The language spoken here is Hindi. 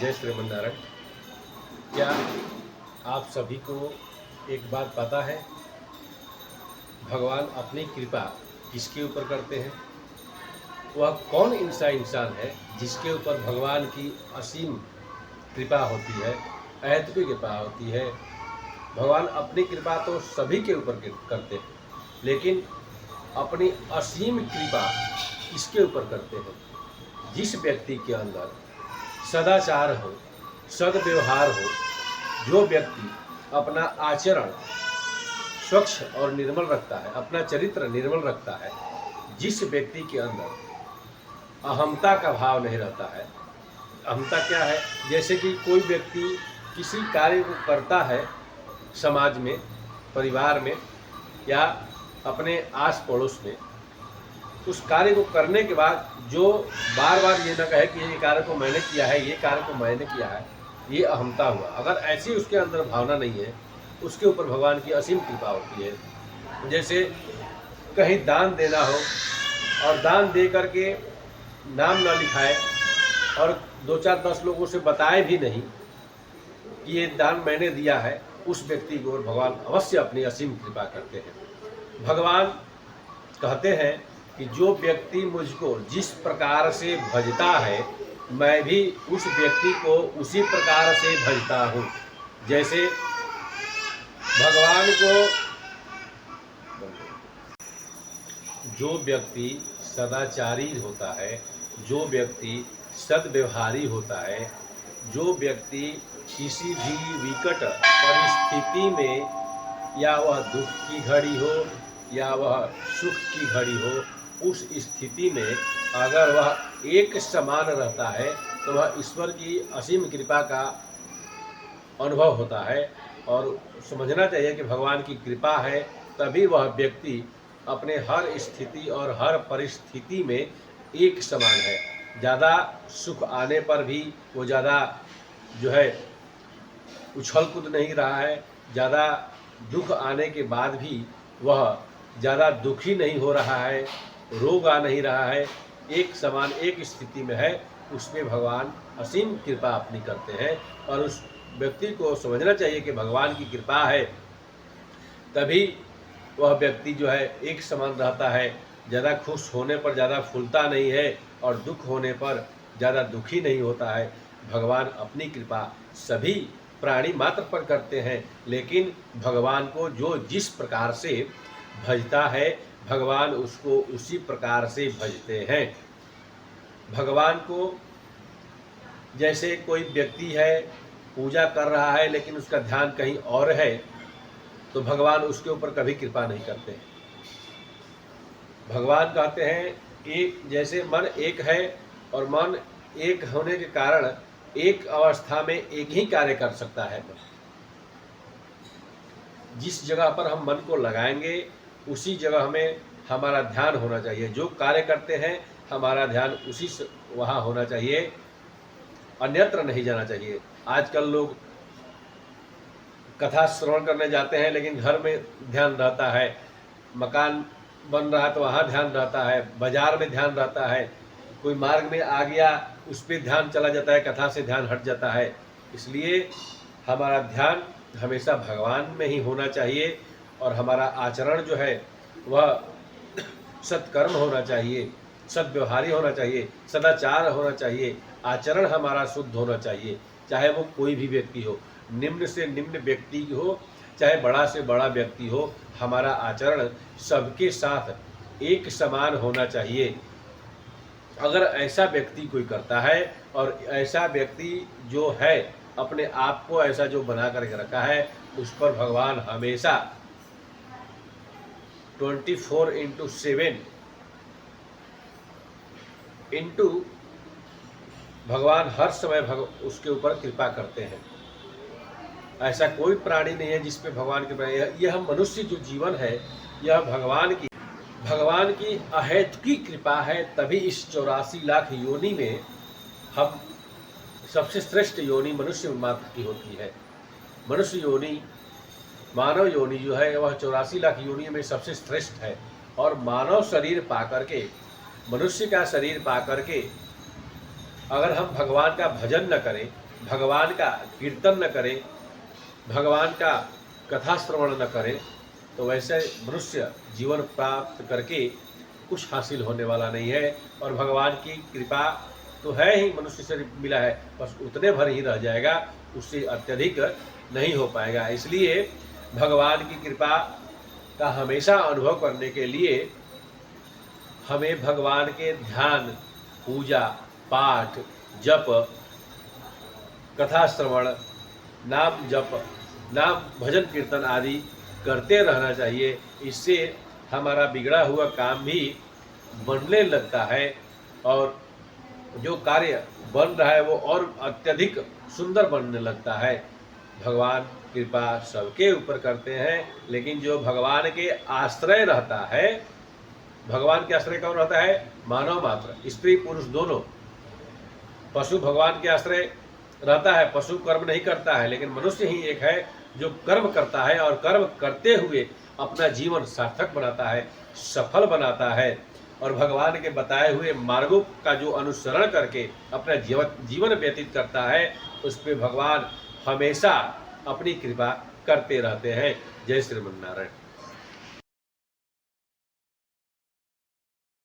जय श्रीमन्नारायण। क्या आप सभी को एक बात पता है, भगवान अपनी कृपा किसके ऊपर करते हैं? वह कौन ऐसा इंसान है जिसके ऊपर भगवान की असीम कृपा होती है, अहेतुकी कृपा होती है? भगवान अपनी कृपा तो सभी के ऊपर करते हैं, लेकिन अपनी असीम कृपा किसके ऊपर करते हैं? जिस व्यक्ति के अंदर सदाचार हो, सद्व्यवहार हो, जो व्यक्ति अपना आचरण स्वच्छ और निर्मल रखता है, अपना चरित्र निर्मल रखता है, जिस व्यक्ति के अंदर अहमता का भाव नहीं रहता है। अहमता क्या है? जैसे कि कोई व्यक्ति किसी कार्य को करता है समाज में, परिवार में या अपने आस पड़ोस में, उस कार्य को करने के बाद जो बार बार ये ना कहे कि ये कार्य को मैंने किया है, ये कार्य को मैंने किया है, ये अहमता हुआ। अगर ऐसी उसके अंदर भावना नहीं है, उसके ऊपर भगवान की असीम कृपा होती है। जैसे कहीं दान देना हो और दान दे करके नाम न लिखाए और 2-4-10 लोगों से बताए भी नहीं कि ये दान मैंने दिया है, उस व्यक्ति को भगवान अवश्य अपनी असीम कृपा करते हैं। भगवान कहते हैं कि जो व्यक्ति मुझको जिस प्रकार से भजता है, मैं भी उस व्यक्ति को उसी प्रकार से भजता हूँ। जैसे भगवान को जो व्यक्ति सदाचारी होता है, जो व्यक्ति सद्व्यवहारी होता है, जो व्यक्ति किसी भी विकट परिस्थिति में, या वह दुख की घड़ी हो या वह सुख की घड़ी हो, उस स्थिति में अगर वह एक समान रहता है तो वह ईश्वर की असीम कृपा का अनुभव होता है। और समझना चाहिए कि भगवान की कृपा है, तभी वह व्यक्ति अपने हर स्थिति और हर परिस्थिति में एक समान है। ज़्यादा सुख आने पर भी वो ज़्यादा जो है उछल कूद नहीं रहा है, ज़्यादा दुख आने के बाद भी वह ज़्यादा दुखी नहीं हो रहा है, रोग आ नहीं रहा है, एक समान एक स्थिति में है। उसमें भगवान असीम कृपा अपनी करते हैं और उस व्यक्ति को समझना चाहिए कि भगवान की कृपा है, तभी वह व्यक्ति जो है एक समान रहता है। ज़्यादा खुश होने पर ज़्यादा फूलता नहीं है और दुख होने पर ज़्यादा दुखी नहीं होता है। भगवान अपनी कृपा सभी प्राणी मात्र पर करते हैं, लेकिन भगवान को जो जिस प्रकार से भजता है, भगवान उसको उसी प्रकार से भजते हैं। भगवान को जैसे कोई व्यक्ति है, पूजा कर रहा है लेकिन उसका ध्यान कहीं और है, तो भगवान उसके ऊपर कभी कृपा नहीं करते। भगवान कहते हैं एक, जैसे मन एक है और मन एक होने के कारण एक अवस्था में एक ही कार्य कर सकता है। जिस जगह पर हम मन को लगाएंगे उसी जगह हमें हमारा ध्यान होना चाहिए। जो कार्य करते हैं हमारा ध्यान उसी से वहाँ होना चाहिए, अन्यत्र नहीं जाना चाहिए। आजकल लोग कथा श्रवण करने जाते हैं लेकिन घर में ध्यान रहता है, मकान बन रहा है तो वहाँ ध्यान रहता है, बाजार में ध्यान रहता है, कोई मार्ग में आ गया उस पर ध्यान चला जाता है, कथा से ध्यान हट जाता है। इसलिए हमारा ध्यान हमेशा भगवान में ही होना चाहिए और हमारा आचरण जो है वह सत्कर्म होना चाहिए, सद्व्यवहारी होना चाहिए, सदाचार होना चाहिए, आचरण हमारा शुद्ध होना चाहिए। चाहे वो कोई भी व्यक्ति हो, निम्न से निम्न व्यक्ति हो, चाहे बड़ा से बड़ा व्यक्ति हो, हमारा आचरण सबके साथ एक समान होना चाहिए। अगर ऐसा व्यक्ति कोई करता है और ऐसा व्यक्ति जो है अपने आप को ऐसा जो बना करके रखा है, उस पर भगवान हमेशा 24/7 इंटू भगवान हर समय उसके ऊपर कृपा करते हैं। ऐसा कोई प्राणी नहीं है जिस पे भगवान की यह मनुष्य जो जीवन है, यह भगवान की अहेतुकी कृपा है। तभी इस 84 लाख योनि में हम सबसे श्रेष्ठ योनि मनुष्य मात्र की होती है। मनुष्य योनि, मानव योनि जो है वह 84 लाख योनि में सबसे श्रेष्ठ है। और मानव शरीर पा करके, मनुष्य का शरीर पा करके अगर हम भगवान का भजन न करें, भगवान का कीर्तन न करें, भगवान का कथा श्रवण न करें, तो वैसे मनुष्य जीवन प्राप्त करके कुछ हासिल होने वाला नहीं है। और भगवान की कृपा तो है ही, मनुष्य से मिला है, बस उतने भर ही रह जाएगा, उससे अत्यधिक नहीं हो पाएगा। इसलिए भगवान की कृपा का हमेशा अनुभव करने के लिए हमें भगवान के ध्यान, पूजा, पाठ, जप, कथा श्रवण, नाम जप, नाम भजन कीर्तन आदि करते रहना चाहिए। इससे हमारा बिगड़ा हुआ काम भी बनने लगता है और जो कार्य बन रहा है वो और अत्यधिक सुंदर बनने लगता है। भगवान कृपा सबके ऊपर करते हैं, लेकिन जो भगवान के आश्रय रहता है, भगवान के आश्रय कौन रहता है? मानव मात्र, स्त्री पुरुष दोनों। पशु भगवान के आश्रय रहता है, पशु कर्म नहीं करता है, लेकिन मनुष्य ही एक है जो कर्म करता है और कर्म करते हुए अपना जीवन सार्थक बनाता है, सफल बनाता है और भगवान के बताए हुए मार्गों का जो अनुसरण करके अपना जीवन व्यतीत करता है, उस पर भगवान हमेशा अपनी कृपा करते रहते हैं। जय श्रीमन नारायण।